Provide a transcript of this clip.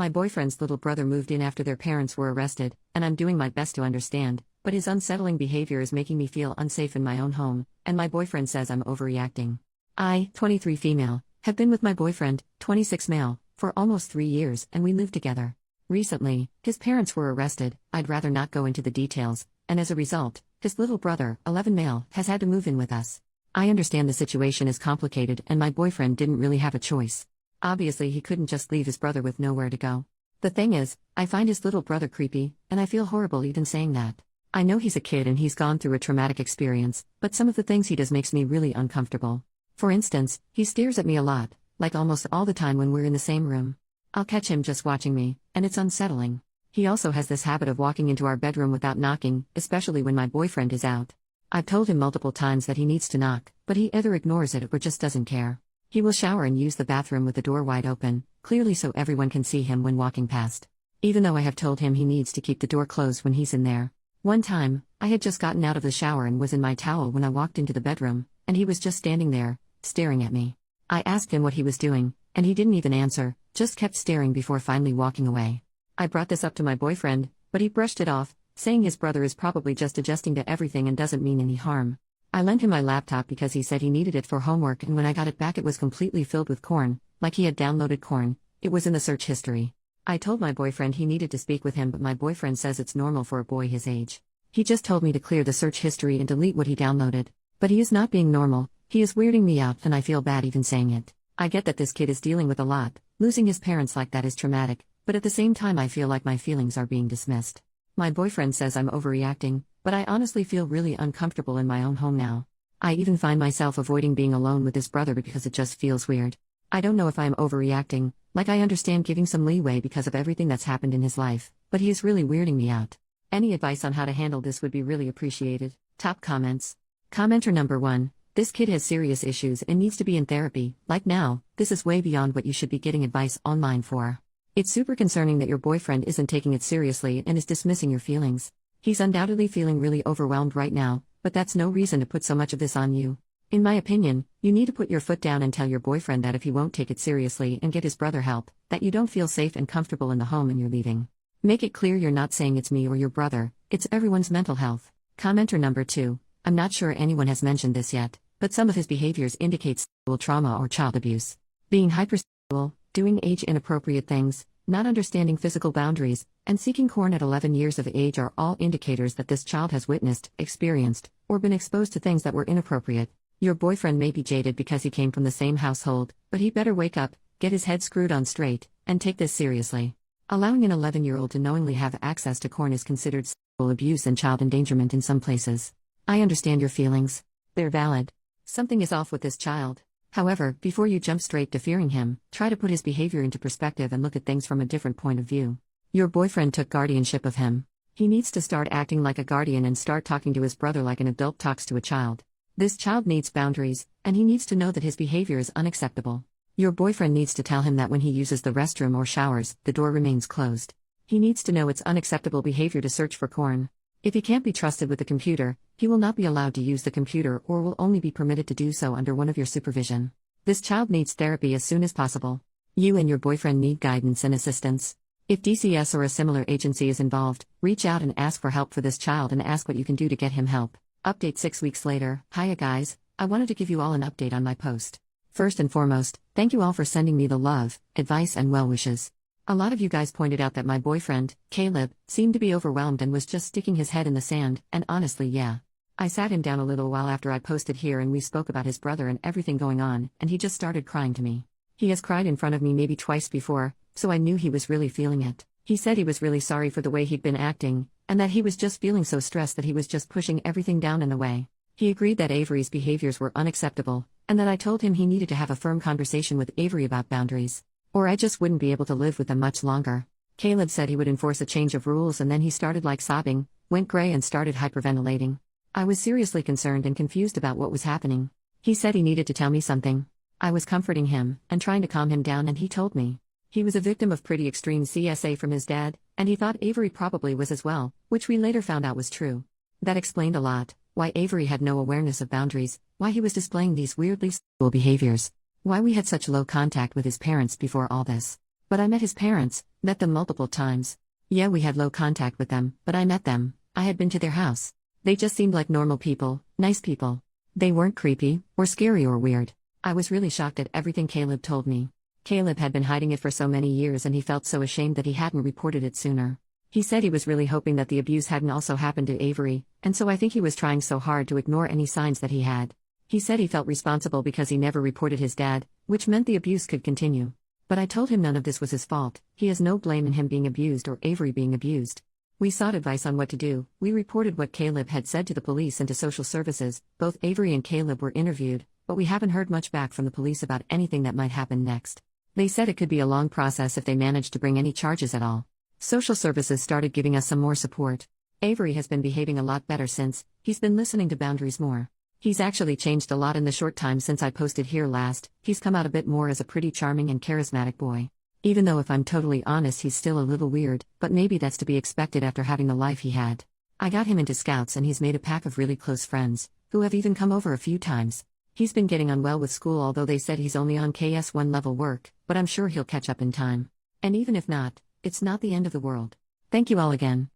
My boyfriend's little brother moved in after their parents were arrested, and I'm doing my best to understand, but his unsettling behavior is making me feel unsafe in my own home, and my boyfriend says I'm overreacting. I, 23 female, have been with my boyfriend, 26 male, for almost 3 years, and we live together. Recently, his parents were arrested. I'd rather not go into the details, and as a result, his little brother, 11 male, has had to move in with us. I understand the situation is complicated and my boyfriend didn't really have a choice. Obviously he couldn't just leave his brother with nowhere to go. The thing is, I find his little brother creepy, and I feel horrible even saying that. I know he's a kid and he's gone through a traumatic experience, but some of the things he does makes me really uncomfortable. For instance, he stares at me a lot, like almost all the time when we're in the same room. I'll catch him just watching me, and it's unsettling. He also has this habit of walking into our bedroom without knocking, especially when my boyfriend is out. I've told him multiple times that he needs to knock, but he either ignores it or just doesn't care. He will shower and use the bathroom with the door wide open, clearly so everyone can see him when walking past. Even though I have told him he needs to keep the door closed when he's in there. One time, I had just gotten out of the shower and was in my towel when I walked into the bedroom, and he was just standing there, staring at me. I asked him what he was doing, and he didn't even answer, just kept staring before finally walking away. I brought this up to my boyfriend, but he brushed it off, saying his brother is probably just adjusting to everything and doesn't mean any harm. I lent him my laptop because he said he needed it for homework, and when I got it back it was completely filled with corn, like he had downloaded corn. It was in the search history. I told my boyfriend he needed to speak with him, but my boyfriend says it's normal for a boy his age. He just told me to clear the search history and delete what he downloaded. But he is not being normal, he is weirding me out and I feel bad even saying it. I get that this kid is dealing with a lot, losing his parents like that is traumatic, but at the same time I feel like my feelings are being dismissed. My boyfriend says I'm overreacting, but I honestly feel really uncomfortable in my own home now. I even find myself avoiding being alone with his brother because it just feels weird. I don't know if I am overreacting, like I understand giving some leeway because of everything that's happened in his life, but he is really weirding me out. Any advice on how to handle this would be really appreciated. Top comments. Commenter number 1. This kid has serious issues and needs to be in therapy. Like now, this is way beyond what you should be getting advice online for. It's super concerning that your boyfriend isn't taking it seriously and is dismissing your feelings. He's undoubtedly feeling really overwhelmed right now, but that's no reason to put so much of this on you. In my opinion, you need to put your foot down and tell your boyfriend that if he won't take it seriously and get his brother help, that you don't feel safe and comfortable in the home and you're leaving. Make it clear you're not saying it's me or your brother, it's everyone's mental health. Commenter number 2. I'm not sure anyone has mentioned this yet, but some of his behaviors indicate sexual trauma or child abuse. Being hypersexual, doing age-inappropriate things, not understanding physical boundaries, and seeking corn at 11 years of age are all indicators that this child has witnessed, experienced, or been exposed to things that were inappropriate. Your boyfriend may be jaded because he came from the same household, but he better wake up, get his head screwed on straight, and take this seriously. Allowing an 11-year-old to knowingly have access to corn is considered sexual abuse and child endangerment in some places. I understand your feelings. They're valid. Something is off with this child. However, before you jump straight to fearing him, try to put his behavior into perspective and look at things from a different point of view. Your boyfriend took guardianship of him. He needs to start acting like a guardian and start talking to his brother like an adult talks to a child. This child needs boundaries, and he needs to know that his behavior is unacceptable. Your boyfriend needs to tell him that when he uses the restroom or showers, the door remains closed. He needs to know it's unacceptable behavior to search for corn. If he can't be trusted with the computer, he will not be allowed to use the computer or will only be permitted to do so under one of your supervision. This child needs therapy as soon as possible. You and your boyfriend need guidance and assistance. If DCS or a similar agency is involved, reach out and ask for help for this child and ask what you can do to get him help. Update 6 weeks later. Hiya guys, I wanted to give you all an update on my post. First and foremost, thank you all for sending me the love, advice and well wishes. A lot of you guys pointed out that my boyfriend, Caleb, seemed to be overwhelmed and was just sticking his head in the sand, and honestly yeah. I sat him down a little while after I posted here and we spoke about his brother and everything going on, and he just started crying to me. He has cried in front of me maybe twice before, so I knew he was really feeling it. He said he was really sorry for the way he'd been acting, and that he was just feeling so stressed that he was just pushing everything down in the way. He agreed that Avery's behaviors were unacceptable, and that I told him he needed to have a firm conversation with Avery about boundaries, or I just wouldn't be able to live with them much longer. Caleb said he would enforce a change of rules and then he started sobbing, went gray and started hyperventilating. I was seriously concerned and confused about what was happening. He said he needed to tell me something. I was comforting him, and trying to calm him down and he told me. He was a victim of pretty extreme CSA from his dad, and he thought Avery probably was as well, which we later found out was true. That explained a lot, why Avery had no awareness of boundaries, why he was displaying these weirdly sexual behaviors, why we had such low contact with his parents before all this. But I met his parents, met them multiple times. Yeah, we had low contact with them, but I met them. I had been to their house. They just seemed like normal people, nice people. They weren't creepy, or scary or weird. I was really shocked at everything Caleb told me. Caleb had been hiding it for so many years and he felt so ashamed that he hadn't reported it sooner. He said he was really hoping that the abuse hadn't also happened to Avery, and so I think he was trying so hard to ignore any signs that he had. He said he felt responsible because he never reported his dad, which meant the abuse could continue. But I told him none of this was his fault. He has no blame in him being abused or Avery being abused. We sought advice on what to do. We reported what Caleb had said to the police and to social services. Both Avery and Caleb were interviewed, but we haven't heard much back from the police about anything that might happen next. They said it could be a long process if they managed to bring any charges at all. Social services started giving us some more support. Avery has been behaving a lot better since. He's been listening to boundaries more. He's actually changed a lot in the short time since I posted here last. He's come out a bit more as a pretty charming and charismatic boy. Even though if I'm totally honest he's still a little weird, but maybe that's to be expected after having the life he had. I got him into Scouts and he's made a pack of really close friends, who have even come over a few times. He's been getting on well with school, although they said he's only on KS1 level work, but I'm sure he'll catch up in time. And even if not, it's not the end of the world. Thank you all again.